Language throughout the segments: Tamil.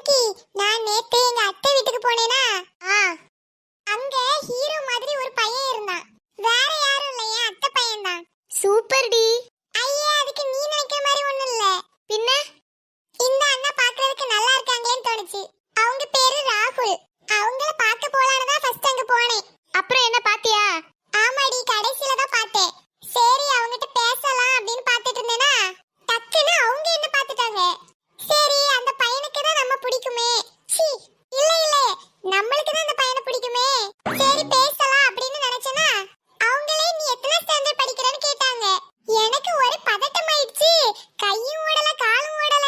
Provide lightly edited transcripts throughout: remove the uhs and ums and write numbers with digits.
பிங்கி, நான் நேத்து எங்க அத்தை வீட்டுக்கு போனேனா, அங்க ஹீரோ மாதிரி ஒரு பையன் இருந்தான். வேற யாரும் இல்ல, என் அத்தை பையன் தான். சூப்பர் டி. ஐயா, அதுக்கு நீ நினைக்கிற மாதிரி ஒண்ணும் இல்ல. பின்ன இந்த அண்ணா பார்க்கிறதுக்கு நல்லா இருக்காங்களேன்னு தோணுச்சு. அவங்க பேரு ராகுல். அவங்கள பார்க்க போலான்னு தான் ஃபர்ஸ்ட் அங்க போனேன். அப்புறம் என்ன பாத்தியா? ஆமாடி, கடைசில தான் பார்த்தேன். சரி அவங்கிட்ட பேசலாம் அப்படின்னு பார்த்துட்டு இருந்தேனா, டக்குன்னு அவங்க என்ன பார்த்துட்டாங்க. சரி அந்த பையனுக்கு தான் நம்ம பிடிக்குமே. சீ, இல்ல இல்ல, நம்மளுக்கு தான் அந்த பையனை பிடிக்குமே. சரி பேசலாம் அப்படின்னு நினைச்சேனா, அவங்களே நீ எத்தனை ஸ்டாண்டர்ட் படிக்கிறேன்னு கேட்டாங்க. எனக்கு ஒரு பதட்டம் ஆயிடுச்சு. கையும் ஓடல காலும் ஓடல.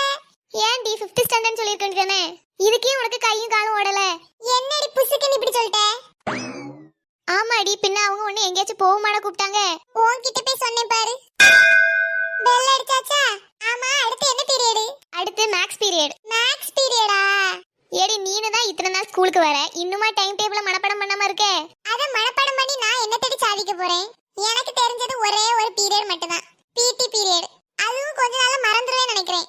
ஏன் டி 5th ஸ்டாண்டர்ட் சொல்லிருக்கேன் தானே? இதுக்கே உனக்கு கையும் காலும் ஓடல? என்னடி புசுக்குன்னு இப்படி சொல்லிட்ட? ஆமாடி, பின்ன அவங்க ஒண்ணு எங்கேயாச்சும் போகுமாட கூப்பிட்டாங்க. உன்கிட்ட போய் சொன்னேன் பாரு. பெல் அடிச்சாச்சா? ஆமா, அடுத்து என்ன பீரியட்? அடுத்து மேக்ஸ் பீரியட். மேக்ஸ் பீரியடா? ஏடி நீனு தான் இத்தனை நாள் ஸ்கூலுக்கு வர, இன்னுமா டைம் டேபிள மனப்பாடம் பண்ணாம இருக்கே? அத மனப்பாடம் பண்ணி நான் என்ன தேடி சாதிக்க போறேன்? எனக்கு தெரிஞ்சது ஒரே ஒரு பீரியட் மட்டும்தான், பிடி பீரியட். அதுவும் கொஞ்ச நாளா மறந்துடுவேன்னு நினைக்கிறேன்.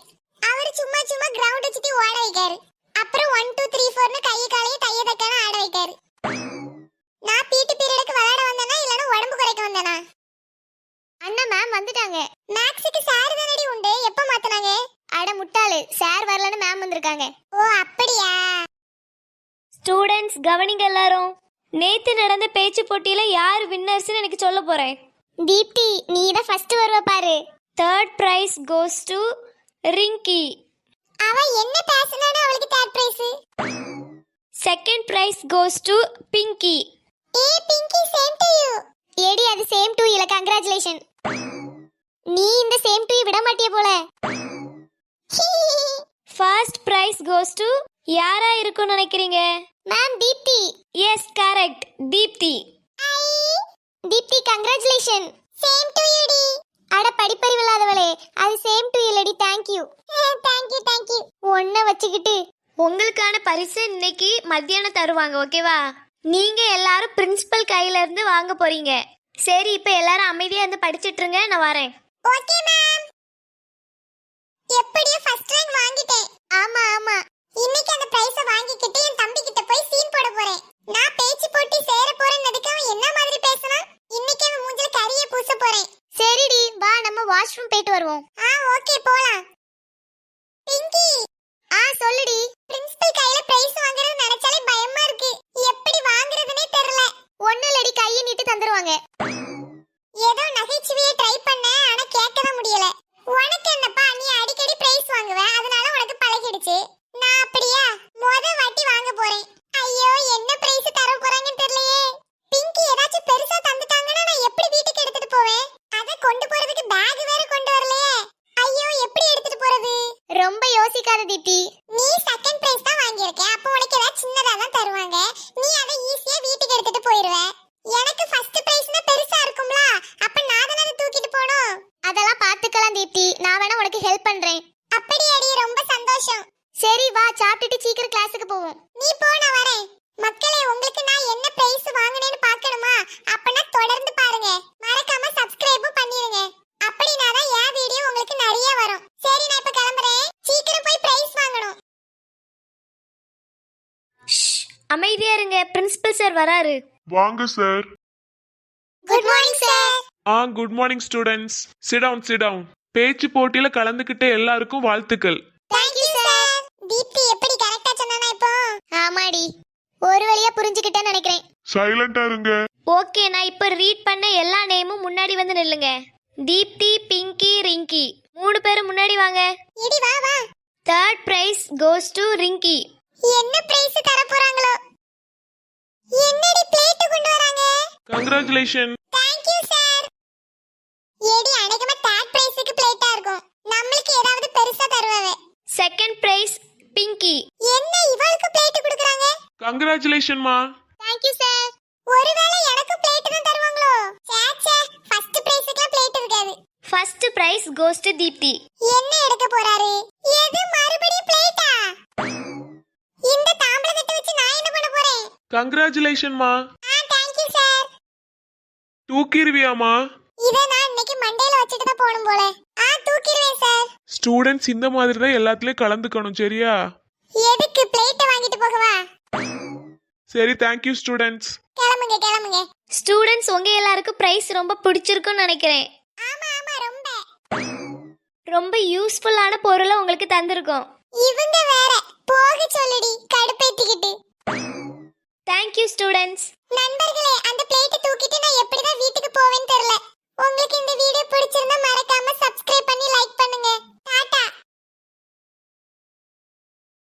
அவர் சும்மா சும்மா கிரவுண்ட் சுத்தி ஓட வைக்காரு. அப்புறம் 1 2 3 4னு கையை காலையும் தைய தக்கான ஆட வைக்காரு. நான் பிடி பீரியடுக்கு விளையாட வந்தேனா இல்லனா உடம்பு குறைக்க வந்தேனா? அண்ணா மேம் வந்துட்டாங்க. மேக்ஸுக்கு சார் தானடி உண்டு, எப்ப மாத்துனாங்க? அட முட்டாளு, சார் வரலன்னு மேம் வந்திருக்காங்க. ஓ அப்படியா? ஸ்டூடெண்ட்ஸ் கவனிங்க எல்லாரும். நேத்து நடந்த பேச்சு போட்டியில யார் வின்னர்ஸ்னு எனக்கு சொல்ல போறேன். தீப்தி, நீ தான் ஃபர்ஸ்ட் வருவ பாரு. Third prize goes to Rinky. அவ என்ன பேசனானே அவளுக்கு third prize. Second prize goes to Pinky. ஏ பிங்கி, சேம் டு யூ. ஏடி அது சேம் டு இல்ல, கங்க்ராச்சுலேஷன். நீ இந்த சேம் டு விட மாட்டிய போல. ஃபர்ஸ்ட் பிரைஸ் கோஸ் டு யாரா இருக்கும்னு நினைக்கிறீங்க? Ma'am Deepti. Yes correct, Deepti. Deepti congratulation. Same to you டி. அட படிப்பறிவில்லாதவளே, அது சேம் டு இல்லடி. Thank you. Thank you thank you. ஒன்ன வச்சுக்கிட்டு உங்களுக்கான பரிசு இன்னைக்கு மத்தியானம் தருவாங்க, ஓகேவா? நீங்க எல்லாரும் பிரின்சிபல் கையில இருந்து வாங்க போறீங்க. சரி, இப்ப எல்லாரும் அமைதியா இருந்து படிச்சிட்டு இருங்க, நான் வரேன். Okay ma'am. எப்படியோ ஃபர்ஸ்ட் ரேங்க் வாங்கிட்டேன். ஆமா ஆமா. இன்னைக்கு அந்த பிரைஸ வாங்கிக்கிட்டு என் தம்பி கிட்ட போய் சீன் போட போறேன். நான் பேச்சு போட்டி சேர போறேன்னதுக்கு அவன் என்ன மாதிரி பேசணும், இன்னைக்கு அவன் மூஞ்சில கரிய பூச போறேன். சரிடி, வா நம்ம வாஷ்ரூம் போயிட்டு வருவோம். ஓகே போலாம். பிங்கி, சொல்லுடி. பிரின்சிபல் கையில பிரைஸ் வாங்குறது நினைச்சாலே பயமா இருக்கு. எப்படி வாங்குறதுனே தெரியல. ஒண்ணு இல்லடி, கையை நீட்டி தந்துருவாங்க. ஏதோ நகைச்சுவையை ட்ரை பண்ண, ஆனா கேட்கவே முடியல. உனக்கு என்னப்பா, நீ அடிக்கடி பிரைஸ் வாங்குவ, அதனால உனக்கு பழகிடுச்சு. நான் அப்படியா, முத வாட்டி வாங்க போறேன். ஐயோ, என்ன பிரைஸ் தர போறாங்கன்னு தெரியலையே. பிங்கி, ஏதாச்சும் பெருசா தந்துட்டாங்கன்னா நான் எப்படி வீட்டுக்கு எடுத்துட்டு போவேன்? அத கொண்டு போறதுக்கு பேக் வேற கொண்டு வரலையே. ஐயோ, எப்படி எடுத்துட்டு போறது? ரொம்ப யோசிக்காத தீப்தி. நீ செகண்ட் பிரைஸ் தான் வாங்கியிருக்க, அப்ப உனக்கு ஏதாவது சின்னதா தான் தருவாங்க. நீ அதை ஈஸியா வீட்டுக்கு எடுத்துட்டு போயிடுவ. எனக்கு ஃபர்ஸ்ட் பிரைஸ்னா பெருசா இருக்கும்ல, அப்ப நான் தான அதை தூக்கிட்டு போணும். அதெல்லாம் பாத்துக்கலாம் தீப்தி, நான் வேணா உனக்கு ஹெல்ப் பண்றேன். அப்படியாடி, ரொம்ப சந்தோஷம். சரி வா, சாப்பிட்டுட்டு சீக்கிரம் கிளாஸுக்கு போவோம். நீ போ, நான் வரேன். மக்களே, உங்களுக்கு நான் என்ன பிரைஸ் வாங்குனேன்னு பார்க்கணுமா? அப்பனா தொடர்ந்து பாருங்க. மறக்காம சப்ஸ்கிரைபும் பண்ணிருங்க. அப்படினா தான் என் வீடியோ உங்களுக்கு நிறைய வரும். சரி, நான் இப்ப கிளம்புறேன். சீக்கிரம் போய் பிரைஸ் வாங்கணும். அமைதியா இருங்க, பிரின்சிபல் சார் வராரு. வாங்க sir. Good morning sir. Good morning students. Sit down sit down. பேச்சு போட்டியில கலந்துக்கிட்ட எல்லாருக்கும் வாழ்த்துக்கள். Thank you sir. தீப்தி எப்படி கரெக்ட்டா சொன்னானா இப்போ? ஆமாடி, ஒரு வழியா புரிஞ்சுக்கிட்டேன்னு நினைக்கிறேன். சைலண்டா இருங்க. ஓகே, நான் இப்ப ரீட் பண்ண எல்லா நேமும் முன்னாடி வந்து நில்லுங்க. தீப்தி, பிங்கி, ரிங்கி, 3 பேரும் முன்னாடி வாங்க. இடி வா வா. Third prize goes to Rinky. என்ன பிரைஸ் தர போறாங்களோ? என்னடி பிளேட் கொண்டு வராங்க? கங்க்ராச்சுலேஷன். Thank you sir. ஏடி, அநேகமா தேர்ட் பிரைஸ்க்கு பிளேட்டா இருக்கும். நம்மளுக்கு ஏதாவது பெருசா தருவாங்க. Second prize Pinky. என்ன இவளுக்கு பிளேட் கொடுக்கறாங்க? கங்க்ராச்சுலேஷன் மா. Thank you sir. ஒருவேளை எனக்கு பிளேட் தான் தருவாங்களோ? சேச்சே, ஃபர்ஸ்ட் பிரைஸ்க்கு பிளேட் இருக்காது. First prize goes to Deepti. என்ன எடுக்க போறாரு? எது மறுபடியும் பிளேட்டா? இந்த தாம்பள தட்டு வச்சு நான் என்ன பண்ண போறேன்? கங்க்ராச்சுலேஷன் மா. Thank you sir. தூக்கிருவியாமா? இத நான் இன்னைக்கு மண்டேல வச்சிட்டு தான் போணும் போல. தூக்கிடுவேன் சார். ஸ்டூடெண்ட்ஸ் இந்த மாதிரி தான் எல்லாத்துலயும் கலந்துக்கணும், சரியா? எதுக்கு சரி தேங்க்யூ ஸ்டூடெண்ட்ஸ். கிளம்புங்க கிளம்புங்க. ஸ்டூடெண்ட்ஸ் உங்க எல்லாருக்கும் பிரைஸ் ரொம்ப பிடிச்சிருக்கும்னு நினைக்கிறேன். ஆமா ஆமா ரொம்ப. ரொம்ப யூஸ்ஃபுல்லான பொருளை உங்களுக்கு தந்திருக்கோம். இவங்க வேற போக சொல்லுடி கடுப்பேத்திக்கிட்டு. Thank you students. நண்பர்களே, அந்த பிளேட் தூக்கிட்டு நான் எப்படிதான் வீட்டுக்கு